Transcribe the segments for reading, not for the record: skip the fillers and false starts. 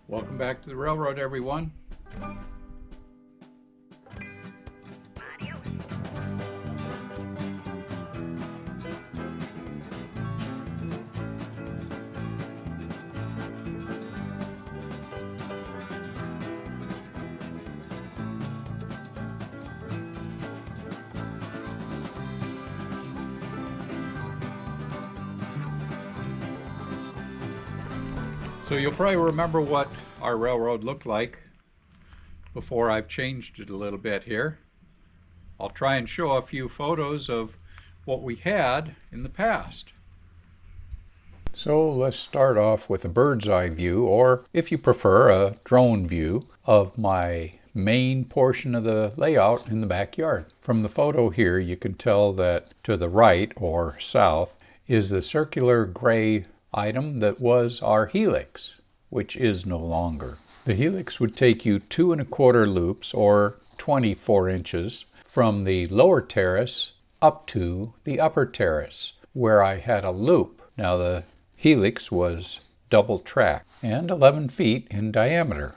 Welcome back to the railroad, everyone. So you'll probably remember what our railroad looked like before I've changed it a little bit here. I'll try and show a few photos of what we had in the past. So let's start off with a bird's eye view, or if you prefer, a drone view of my main portion of the layout in the backyard. From the photo here, you can tell that to the right or south is the circular gray item that was our helix, which is no longer. The helix would take you 2 1/4 loops, or 24 inches, from the lower terrace up to the upper terrace, where I had a loop. Now the helix was double track and 11 feet in diameter.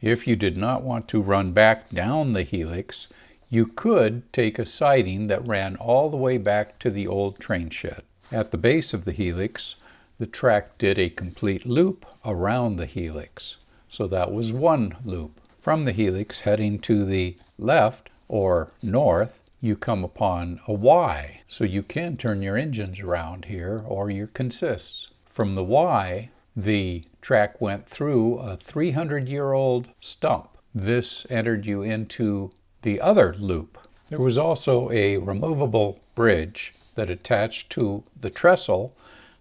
If you did not want to run back down the helix, you could take a siding that ran all the way back to the old train shed. At the base of the helix, the track did a complete loop around the helix. So that was one loop. From the helix heading to the left or north, you come upon a Y. So you can turn your engines around here or your consists. From the Y, the track went through a 300-year-old stump. This entered you into the other loop. There was also a removable bridge that attached to the trestle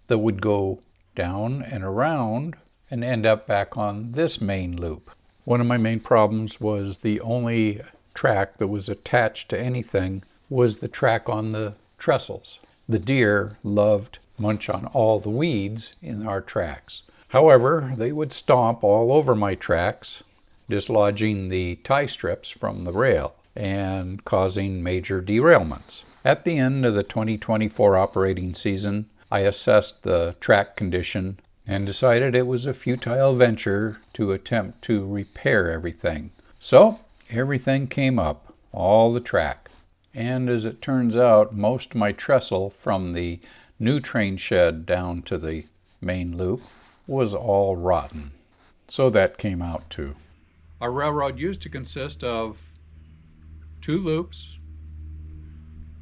that would go down and around and end up back on this main loop. One of my main problems was the only track that was attached to anything was the track on the trestles. The deer loved to munch on all the weeds in our tracks. However, they would stomp all over my tracks, dislodging the tie strips from the rail and causing major derailments. At the end of the 2024 operating season, I assessed the track condition and decided it was a futile venture to attempt to repair everything. So everything came up, all the track. And as it turns out, most of my trestle from the new train shed down to the main loop was all rotten. So that came out too. Our railroad used to consist of 2 loops,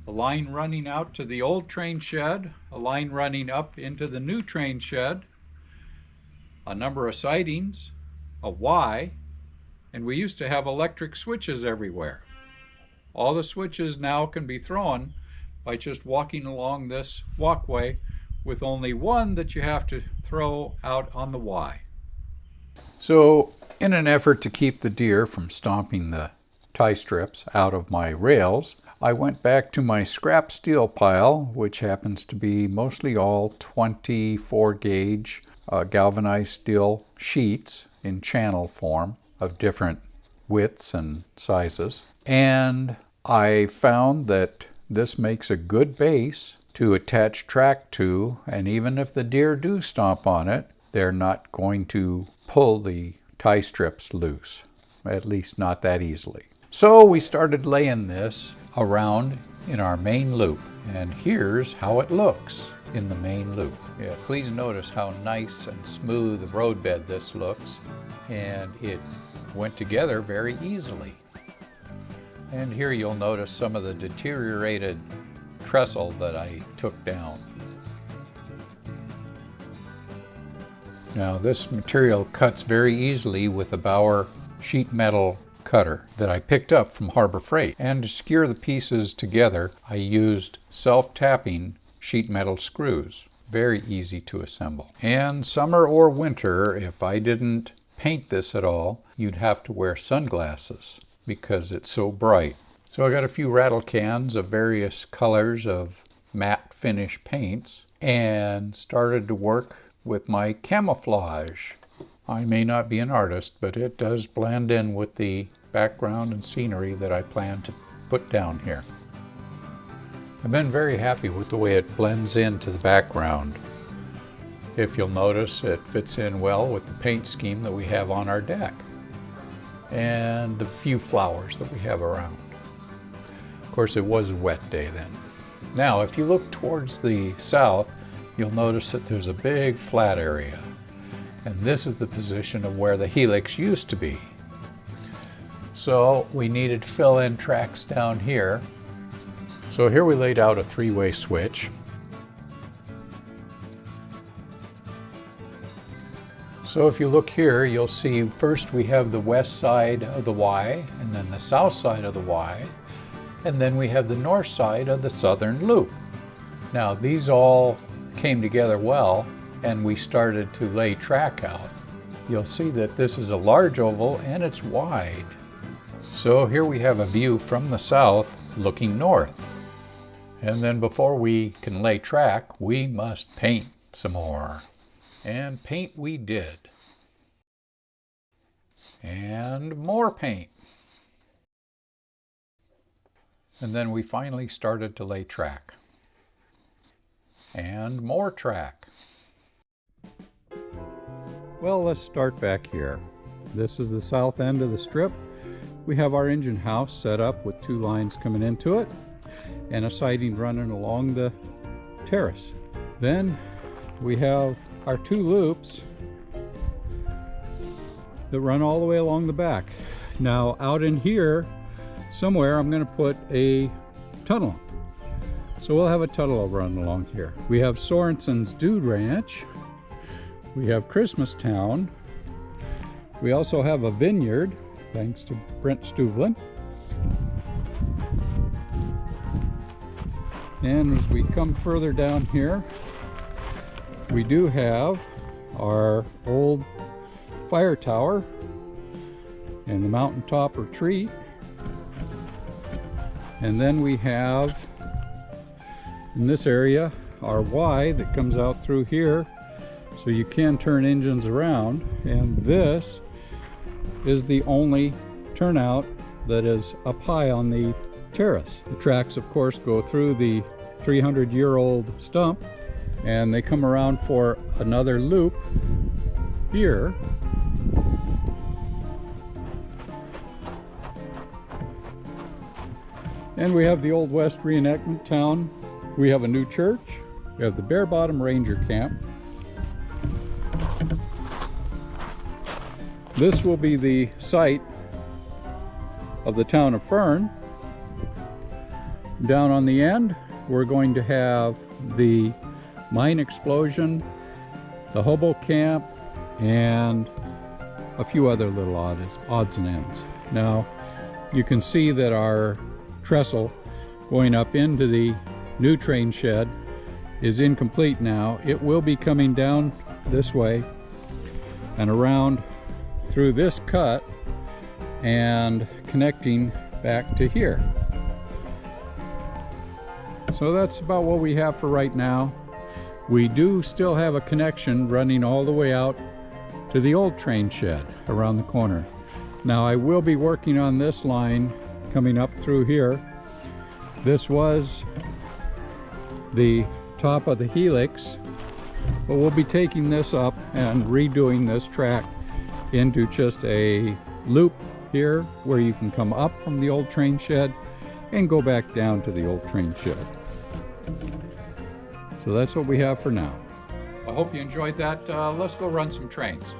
a line running out to the old train shed, a line running up into the new train shed, a number of sidings, a Y, and we used to have electric switches everywhere. All the switches now can be thrown by just walking along this walkway with only one that you have to throw out on the Y. So in an effort to keep the deer from stomping the tie strips out of my rails, I went back to my scrap steel pile, which happens to be mostly all 24 gauge galvanized steel sheets in channel form of different widths and sizes. And I found that this makes a good base to attach track to, and even if the deer do stomp on it, they're not going to pull the tie strips loose, at least not that easily. So we started laying this around in our main loop, and here's how it looks in the main loop. Yeah, please notice how nice and smooth the roadbed this looks, and it went together very easily. And here you'll notice some of the deteriorated trestle that I took down. Now this material cuts very easily with a Bauer sheet metal cutter that I picked up from Harbor Freight. And to secure the pieces together, I used self-tapping sheet metal screws. Very easy to assemble. And summer or winter, if I didn't paint this at all, you'd have to wear sunglasses because it's so bright. So I got a few rattle cans of various colors of matte finish paints and started to work with my camouflage. I may not be an artist, but it does blend in with the background and scenery that I plan to put down here. I've been very happy with the way it blends into the background. If you'll notice, it fits in well with the paint scheme that we have on our deck and the few flowers that we have around. Of course, it was a wet day then. Now, if you look towards the south, you'll notice that there's a big flat area. And this is the position of where the helix used to be. So we needed to fill in tracks down here. So here we laid out a three-way switch. So if you look here, you'll see first we have the west side of the Y, and then the south side of the Y, and then we have the north side of the southern loop. Now these all came together well, and we started to lay track out. You'll see that this is a large oval and it's wide. So here we have a view from the south looking north. And then before we can lay track, we must paint some more. And paint we did. And more paint. And then we finally started to lay track. And more track. Well, let's start back here. This is the south end of the strip. We have our engine house set up with two lines coming into it and a siding running along the terrace. Then we have our two loops that run all the way along the back. Now out in here somewhere I'm going to put a tunnel. So we'll have a tunnel run along here. We have Sorensen's Dude Ranch. We have Christmas Town. We also have a vineyard, thanks to Brent Stuvlin. And as we come further down here, we do have our old fire tower and the mountaintop retreat. And then we have, in this area, our Y that comes out through here, so you can turn engines around. And this is the only turnout that is up high on the terrace. The tracks, of course, go through the 300-year-old stump, and they come around for another loop here. And we have the Old West reenactment town. We have a new church. We have the Bear Bottom Ranger Camp. This will be the site of the town of Fern. Down on the end, we're going to have the mine explosion, the hobo camp, and a few other little odds and ends. Now, you can see that our trestle going up into the new train shed is incomplete now. It will be coming down this way and around through this cut and connecting back to here. So that's about what we have for right now. We do still have a connection running all the way out to the old train shed around the corner. Now I will be working on this line coming up through here. This was the top of the helix, but we'll be taking this up and redoing this track into just a loop here where you can come up from the old train shed and go back down to the old train shed. So that's what we have for now. I hope you enjoyed that. Let's go run some trains.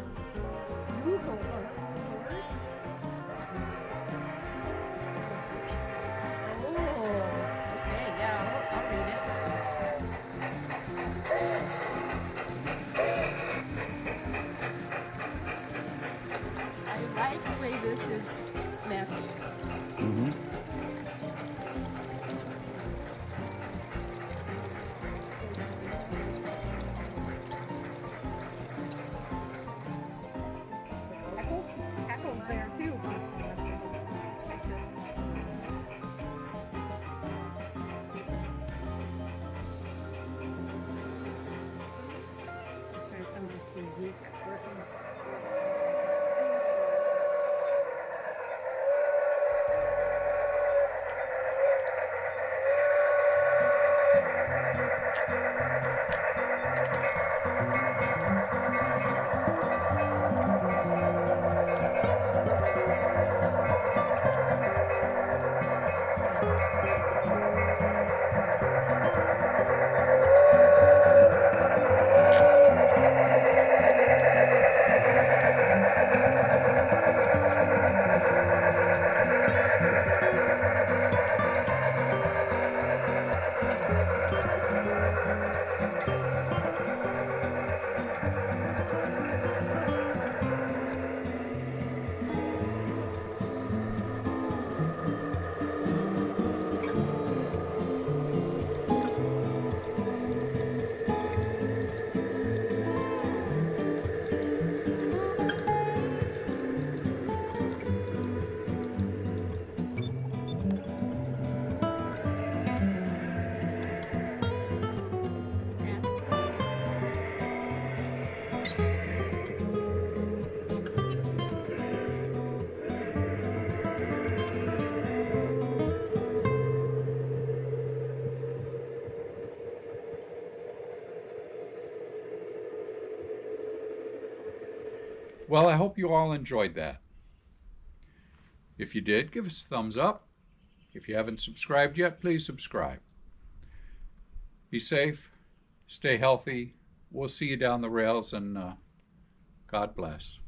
I like the way this is messy. Well, I hope you all enjoyed that. If you did, give us a thumbs up. If you haven't subscribed yet, please subscribe. Be safe, stay healthy. We'll see you down the rails, and God bless.